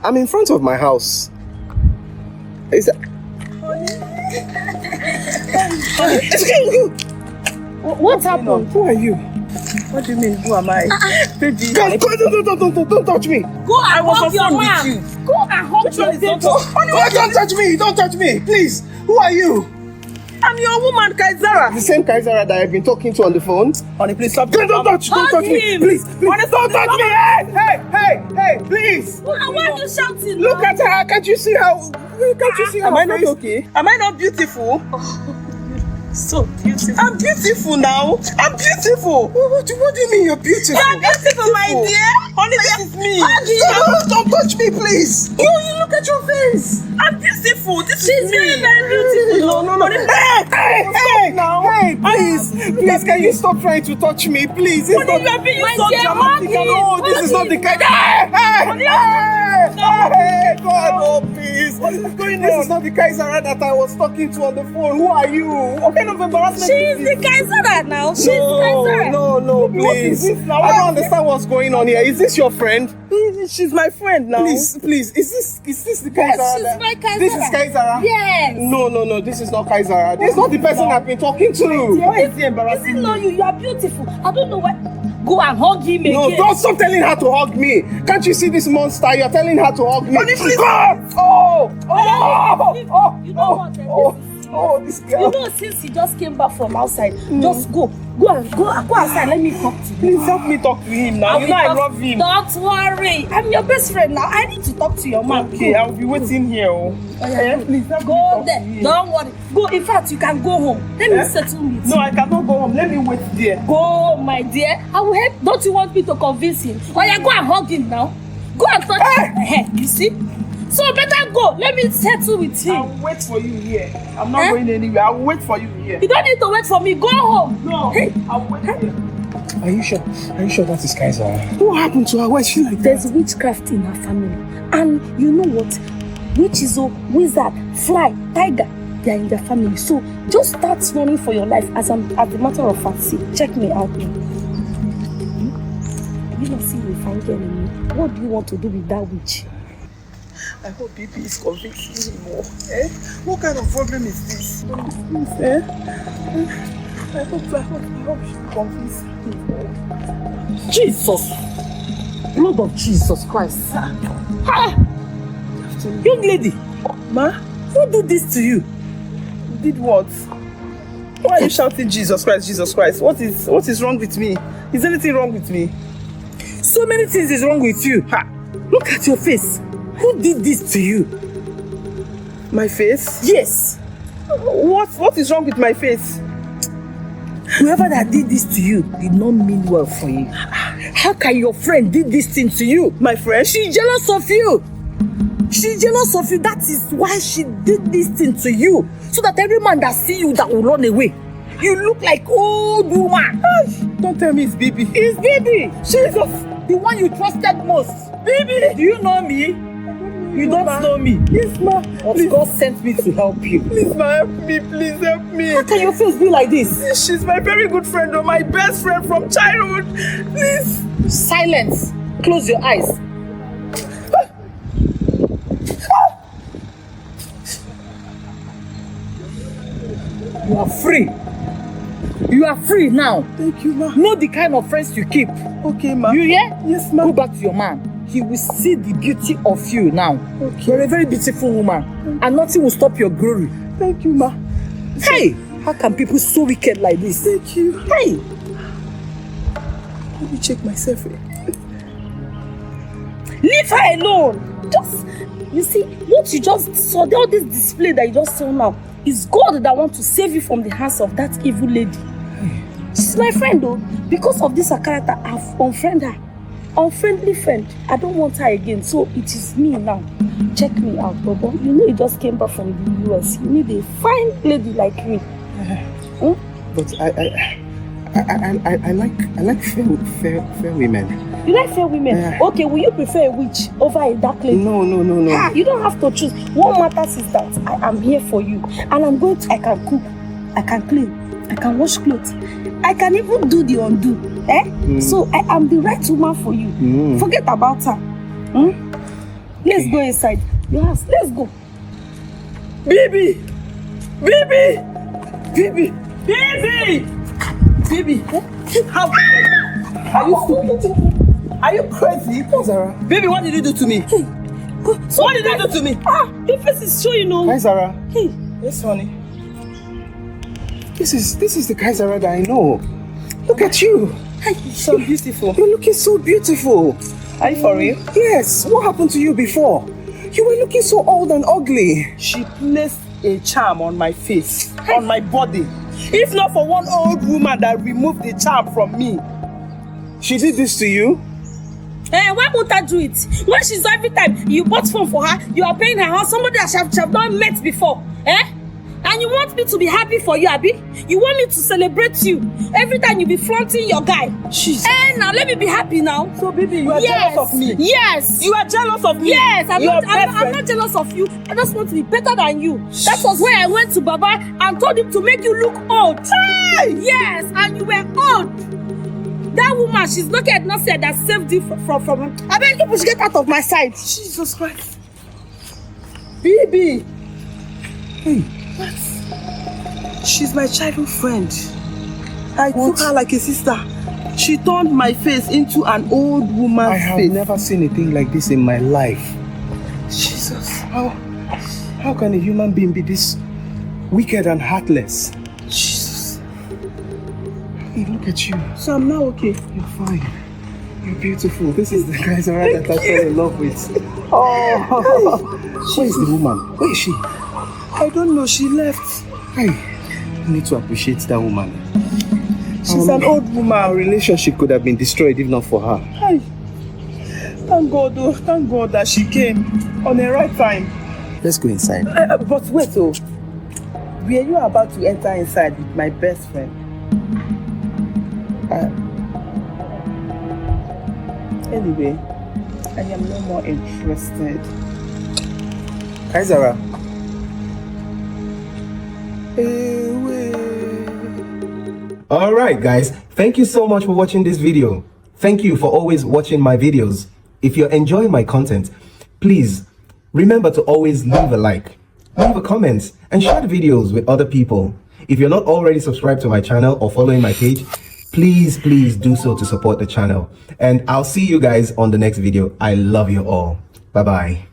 I'm in front of my house. Is that... What happened? Who are you? What do you mean? Who am I? Baby. Don't touch me. Go and hug your man. Go and hug your baby. Don't touch me. Don't touch me. Please. Who are you? I'm your woman, Kaizara. The same Kaizara that I've been talking to on the phone. Honey, please stop. Don't touch me. Please. Don't touch me. Hey, please. Why are you shouting? Look at her. Can't you see how? Am I not okay? Am I not beautiful? So beautiful. I'm beautiful now. I'm beautiful. What do you mean you're beautiful? You're beautiful, my dear. Honey, this is me. Don't touch me, please. You look at your face. I'm beautiful. This is me. Very, very beautiful. No. Hey, please, can you stop trying to touch me, please? It's Honey, you're being so dramatic. No, this is not the kind. Hey, God, oh, please. What is going on? This is not the Kaizara that I was talking to on the phone. Who are you? What kind of embarrassment? She's the Kaizara now. She's Kaizara. No, please. I don't understand what's going on here. Is this your friend? She's my friend now. Please. Is this the Kaizara? Yes, she's my Kaizara. This is Kaizara? Yes. No, this is not Kaizara. This is not the person I've been talking to. Why is he embarrassing me? No, you are beautiful. I don't know why. Go and hug him again. No, don't stop telling her to hug me. Can't you see this monster? You're telling her to hug me. Honey, please. You know what? This girl. You know, since he just came back from outside, just go outside. Let me talk to you. Please help me talk to him now. You know I love him. Don't worry. I'm your best friend now. I need to talk to your man. Okay, I'll be waiting here. Please help me Go talk there. to him. Don't worry. Go. In fact, you can go home. Let me settle with you. No, I cannot go home. Let me wait there. Go, my dear. I will help. Don't you want me to convince him? Oh yeah, go and hug him now. Go and touch his head. You see? So better go. Let me settle with him. I'll wait for you here. I'm not going anywhere. I'll wait for you here. You don't need to wait for me. Go home. No, I'll wait here. Are you sure that is Kaizara? What happened to her? Why is she like that? There's witchcraft in her family. And you know what? Witches, wizard, fly, tiger, they are in their family. So just start running for your life as a matter of fact. See, check me out now. You don't see me fine girl in me. What do you want to do with that witch? I hope BP is convincing me more. What kind of problem is this? I hope she convinces me more. Jesus! Blood of Jesus Christ. Young lady, Ma? who did this to you? Did what? Why are you shouting Jesus Christ, Jesus Christ? What is wrong with me? Is anything wrong with me? So many things is wrong with you. Look at your face. Who did this to you? My face? Yes. What is wrong with my face? Whoever that did this to you did not mean well for you. How can your friend did this thing to you? My friend? She's jealous of you. She's jealous of you. That is why she did this thing to you. So that every man that see you that will run away. You look like old woman. Don't tell me it's Bibi. It's Bibi. Jesus. The one you trusted most. Bibi. Do you know me? You don't know me. Yes, ma. But God sent me to help you. Please, ma, help me. Please help me. How can your face be like this? She's my very good friend, or my best friend from childhood. Please. Silence. Close your eyes. You are free. You are free now. Thank you, ma. Know the kind of friends you keep. Okay, ma. You hear? Yes, ma. Go back to your man. He will see the beauty of you now. Okay. You're a very beautiful woman. And nothing will stop your glory. Thank you, ma. Hey! How can people so wicked like this? Thank you. Hey! Let me check myself. Leave her alone. Just, you see, what you just saw, all this display that you just saw now, is God that wants to save you from the hands of that evil lady. She's my friend though. Because of this her character, I've unfriended her. Unfriendly friend. I don't want her again. So it is me now. Check me out, Bobo. You know you just came back from the US. You need a fine lady like me. But I like fair women. You like fair women? Okay, will you prefer a witch over a dark lady? No. You don't have to choose. What matters is that I am here for you. And I'm going to, I can cook, I can clean, I can wash clothes. I can even do the undo. So I am the right woman for you. Forget about her. Let's go inside your house. Let's go. Baby! Baby! Baby! Baby! Baby! How? Are you stupid? Are you crazy? Zara. Baby, what did you do to me? Hey. So What did you do to me? your face is showing, Hi, Zara. Hey. Yes, honey. This is the Kai Zara that I know. Look at you. So beautiful. You're looking so beautiful. Are you for real? Yes. What happened to you before? You were looking so old and ugly. She placed a charm on my face, on my body. If not for one old woman that removed the charm from me. She did this to you? Why won't I do it? When she's every time you bought phone for her, you are paying her house, somebody that she have not met before. And you want me to be happy for you, Abi? You want me to celebrate you every time you be flaunting your guy. Jesus. Now let me be happy now. So baby, you are Yes. jealous of me. Yes. You are jealous of me. Yes, I'm Your not boyfriend. jealous of you. I just want to be better than you. That was where I went to Baba and told him to make you look old. Hey! Yes, and you were old. That woman, she's lucky I did not say that saved you from him. I beg you to get out of my sight. Jesus Christ. Baby. Hey. What? She's my childhood friend. I took her like a sister. She turned my face into an old woman's I have face. never seen a thing like this in my life. Jesus. How can a human being be this wicked and heartless? Jesus. Hey, look at you. So I'm now okay. You're fine. You're beautiful. This is the Kai Zara that I fell in love with. Oh, where is the woman? Where is she? I don't know. She left. Hey, you need to appreciate that woman. She's an old woman. Our relationship could have been destroyed if not for her. Hi. Thank God, oh, thank God that she came on the right time. Let's go inside. But wait, oh, were you about to enter inside with my best friend? Anyway, I am no more interested. Hi, Zara. Alright guys, thank you so much for watching this video. Thank you for always watching my videos. If you're enjoying my content, please remember to always leave a like, leave a comment, and share the videos with other people. If you're not already subscribed to my channel or following my page, please do so to support the channel. And I'll see you guys on the next video. I love you all. Bye bye.